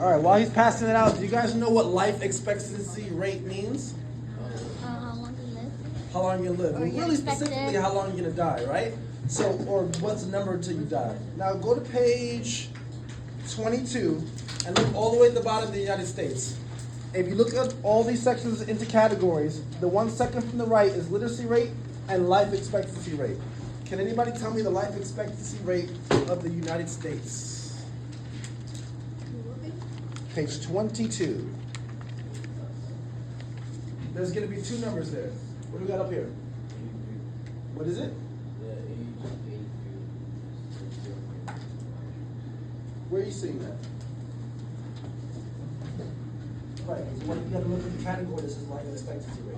All right, while he's passing it out, do you guys know what life expectancy rate means? How long you live? How long you live. Or Well, you're really expected. specifically, how long you're going to die, right? So, or what's the number until you die. Now, go to page 22 and look all the way at the bottom of the United States. If you look at all these sections into categories, the one second from the right is literacy rate and life expectancy rate. Can anybody tell me the life expectancy rate of the United States? Page 22. There's going to be two numbers there. What do we got up here? What is it? Where are you seeing that? Right, you got to look at the category. This is life expectancy rate.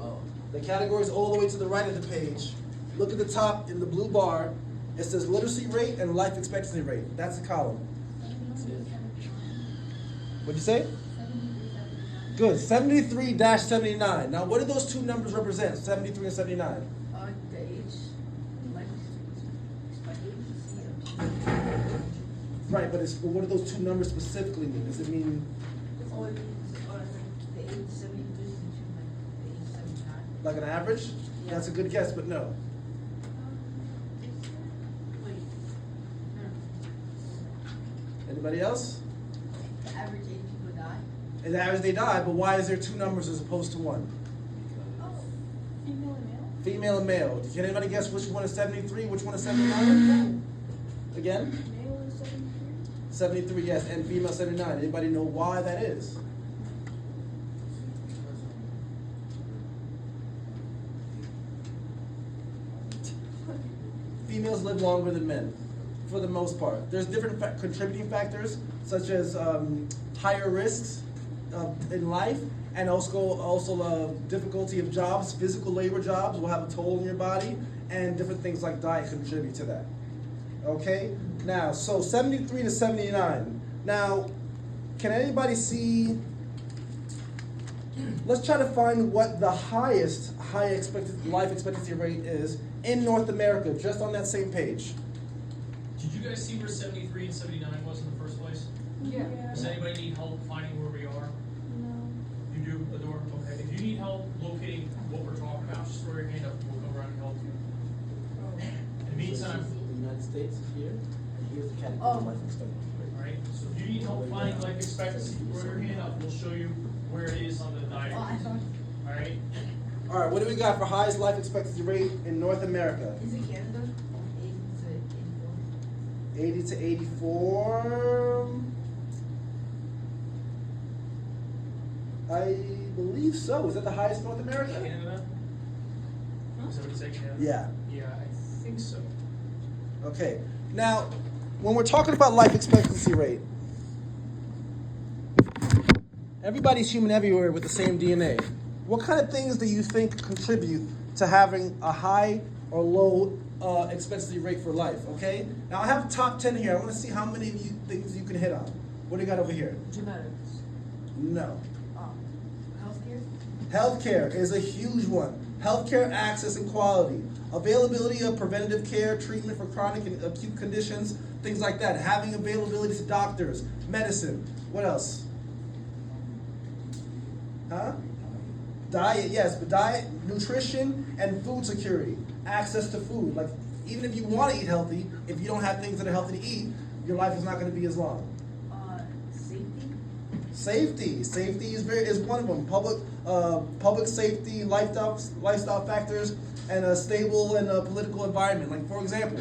The category is all the way to the right of the page. Look at the top in the blue bar. It says literacy rate and life expectancy rate. That's the column. What'd you say? Good. 73-79. Now, what do those two numbers represent? 73 and 79. The age, life expectancy. Right, but what do those two numbers specifically mean? Does it mean Or the age 72 to the age 79. like an average? Yeah. That's a good guess, but no. Wait. Anybody else? The average age people die. And the average they die, but why is there two numbers as opposed to one? Female and male? Female and male. Can anybody guess which one is 73, which one is 79? Again? Male is 73. 73, yes, and female 79. Anybody know why that is? Females live longer than men, for the most part. There's different contributing factors, such as higher risks in life, and also difficulty of jobs. Physical labor jobs will have a toll on your body, and different things like diet contribute to that. Okay? Now, so 73 to 79. Now, can anybody see? Let's try to find what the highest life expectancy rate is in North America, just on that same page. Did you guys see where 73 and 79 was in the first place? Yeah. Does anybody need help finding where we are? No. You do, Adore? Okay. If you need help locating what we're talking about, just throw your hand up and we'll come around and help you. In the meantime, The United States is here, and here's the category Oh. of life expectancy rate. alright, so if you need help finding life expectancy, throw your hand up, we'll show you where it is on the Oh, I diagram. thought. Alright? All right, what do we got for highest life expectancy rate in North America? Is it Canada? 80 to 84. I believe so. Is that the highest in North America? Canada? Is that what you say, Canada? Yeah. Yeah, I think so. Okay. Now, when we're talking about life expectancy rate, everybody's human everywhere with the same DNA. What kind of things do you think contribute to having a high or low expectancy rate for life? Okay. Now I have the top 10 here. I want to see how many of you things you can hit on. What do you got over here? Genetics. No. Healthcare. Healthcare is a huge one. Healthcare access and quality. Availability of preventative care, treatment for chronic and acute conditions, things like that. Having availability to doctors, medicine. What else? Huh? Diet, yes, but diet, nutrition, and food security. Access to food. Like, even if you want to eat healthy, if you don't have things that are healthy to eat, your life is not going to be as long. Safety. Safety is one of them. Public safety, lifestyle factors, and a stable and political environment. Like, for example,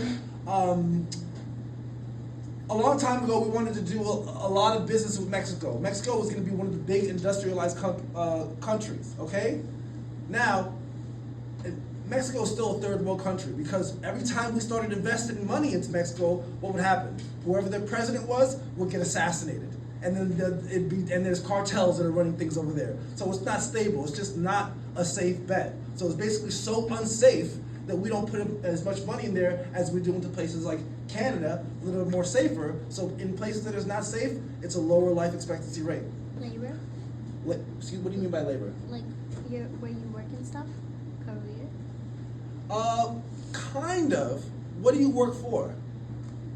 a long time ago, we wanted to do a lot of business with Mexico. Mexico was going to be one of the big industrialized countries. Okay, now Mexico is still a third world country because every time we started investing money into Mexico, what would happen? Whoever their president was would get assassinated. And then there's cartels that are running things over there. So it's not stable. It's just not a safe bet. So it's basically so unsafe that we don't put as much money in there as we do into places like Canada, a little bit more safer. So in places that is not safe, it's a lower life expectancy rate. Labor? Excuse, what do you mean by labor? Like where you work and stuff? Career? Kind of. What do you work for?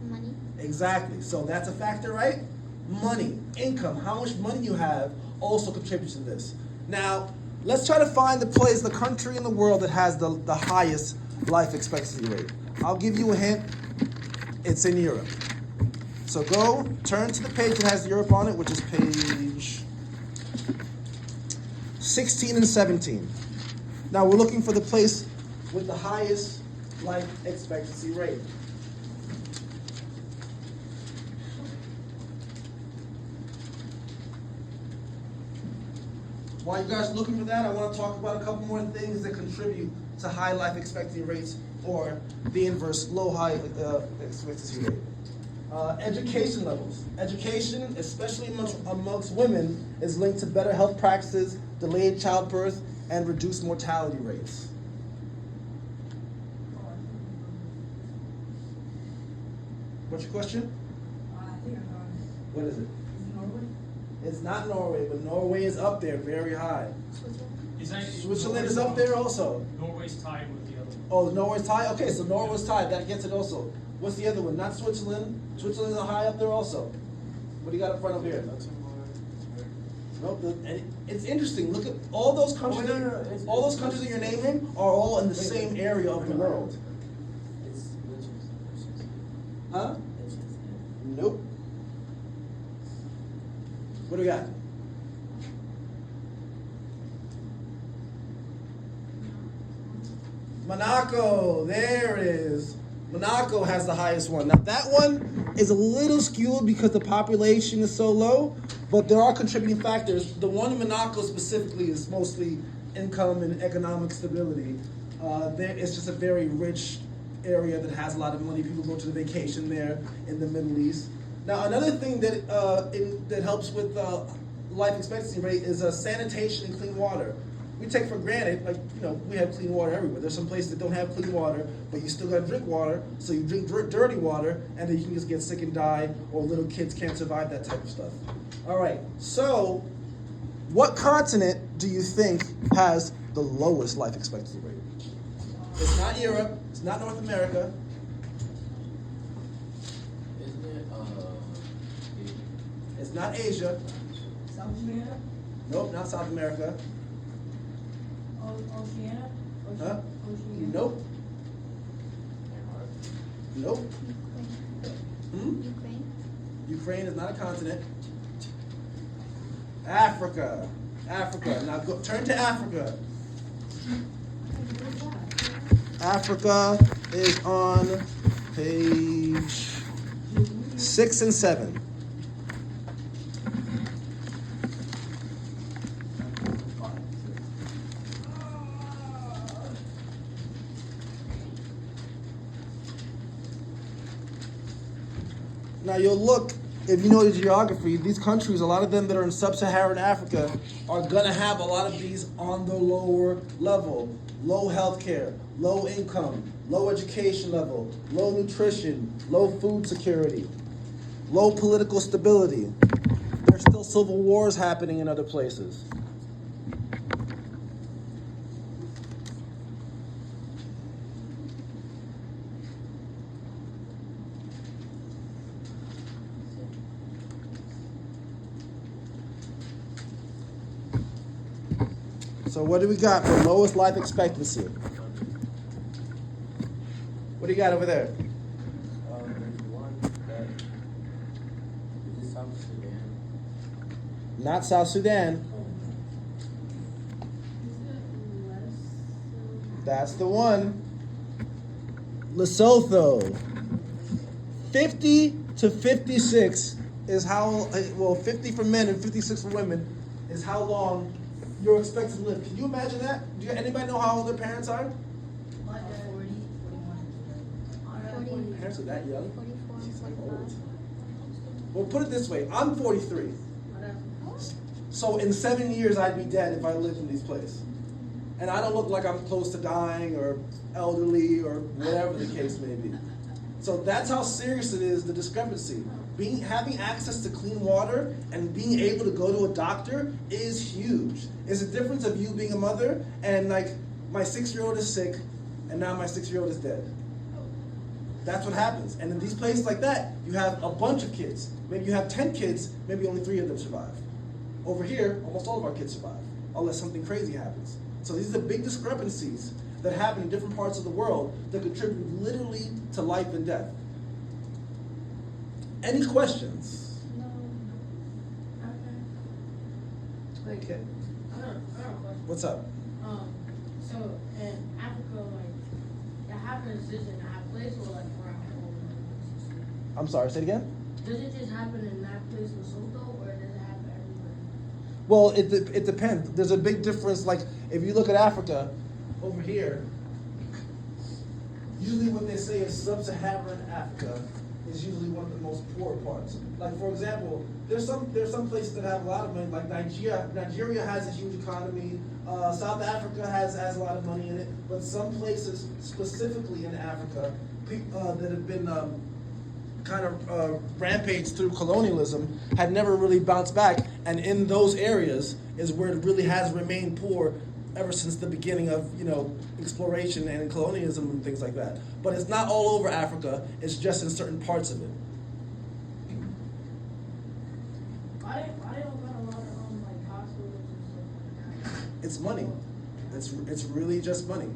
Money? Exactly. So that's a factor, right? money, income, how much money you have also contributes to this. Now, let's try to find the country in the world that has the highest life expectancy rate. I'll give you a hint. It's in Europe. So turn to the page that has Europe on it, which is page 16 and 17. Now we're looking for the place with the highest life expectancy rate. While you guys are looking for that, I want to talk about a couple more things that contribute to high life expectancy rates, or the inverse, low high expectancy rate. Education levels. Education, especially amongst women, is linked to better health practices, delayed childbirth, and reduced mortality rates. What's your question? I think I know. What is it? Is it Norway? It's not Norway, but Norway is up there, very high. Switzerland is up there also. Norway's tied with the other one. Oh, Norway's tied? Okay, so Norway's tied. That gets it also. What's the other one? Not Switzerland. Switzerland is high up there also. What do you got in front of here? Nope. It's interesting. Look at all those countries. All those countries that you're naming are all in the same area of the world. Huh? Nope. What do we got? Monaco, there it is. Monaco has the highest one. Now that one is a little skewed because the population is so low, but there are contributing factors. The one in Monaco specifically is mostly income and economic stability. It's just a very rich area that has a lot of money. People go to the vacation there in the Middle East. Now another thing that that helps with life expectancy rate is sanitation and clean water. We take for granted, we have clean water everywhere. There's some places that don't have clean water, but you still got to drink water, so you drink dirty water, and then you can just get sick and die, or little kids can't survive, that type of stuff. All right, so what continent do you think has the lowest life expectancy rate? It's not Europe, it's not North America. Isn't it, It's not Asia. South America? Nope, not South America. Oceania? Huh? Oceania? Nope. Nope. Ukraine. Ukraine is not a continent. Africa. Now turn to Africa. Africa is on page 6 and 7. Now you'll look, if you know the geography, these countries, a lot of them that are in sub-Saharan Africa, are gonna have a lot of these on the lower level. Low health care, low income, low education level, low nutrition, low food security, low political stability. There's still civil wars happening in other places. So what do we got for lowest life expectancy? What do you got over there? there's one that is South Sudan. Not South Sudan. That's the one. Lesotho. 50 to 56 is how, 50 for men and 56 for women is how long you're expected to live. Can you imagine that? Anybody know how old their parents are? 40, 41. Parents are that young? 44, She's like 45. old. Well, put it this way. I'm 43. So in 7 years, I'd be dead if I lived in these places. And I don't look like I'm close to dying or elderly or whatever the case may be. So that's how serious it is, the discrepancy. Having access to clean water and being able to go to a doctor is huge. It's a difference of you being a mother and like my 6-year-old is sick and now my 6-year-old is dead. That's what happens. And in these places like that, you have a bunch of kids. Maybe you have 10 kids, maybe only 3 of them survive. Over here, almost all of our kids survive, unless something crazy happens. So these are the big discrepancies that happen in different parts of the world that contribute literally to life and death. Any questions? No. Okay. Okay. I got a question. What's up? So in Africa, like, it happens just in that place or like around all over? I'm sorry, say it again? Does it just happen in that place in Soto, or does it happen everywhere? Well, it depends. There's a big difference. Like, if you look at Africa, over here, usually what they say is sub-Saharan Africa is usually one of the most poor parts. Like, for example, there's some places that have a lot of money, like Nigeria. Nigeria has a huge economy. South Africa has a lot of money in it. But some places, specifically in Africa, that have been kind of rampaged through colonialism, had never really bounced back. And in those areas is where it really has remained poor ever since the beginning of, exploration and colonialism and things like that. But it's not all over Africa, it's just in certain parts of it. Why they don't got a lot of like hospitals and stuff like that? It's money. It's really just money.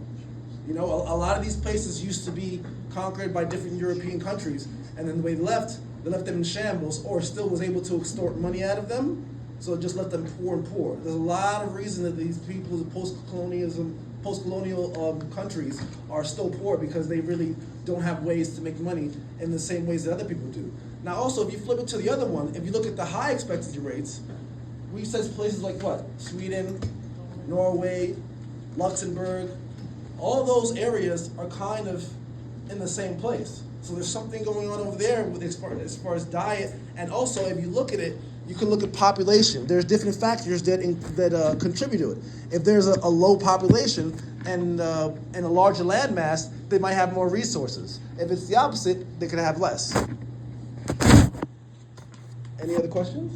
A lot of these places used to be conquered by different European countries, and then when they left them in shambles, or still was able to extort money out of them, so it just left them poor and poor. There's a lot of reason that these people, the post-colonial countries, are still poor because they really don't have ways to make money in the same ways that other people do. Now also, if you flip it to the other one, if you look at the high expectancy rates, we said places like what? Sweden, Norway, Luxembourg, all those areas are kind of in the same place. So there's something going on over there with as far as diet, and also if you look at it, you can look at population. There's different factors that contribute to it. If there's a low population and a larger land mass, they might have more resources. If it's the opposite, they could have less. Any other questions?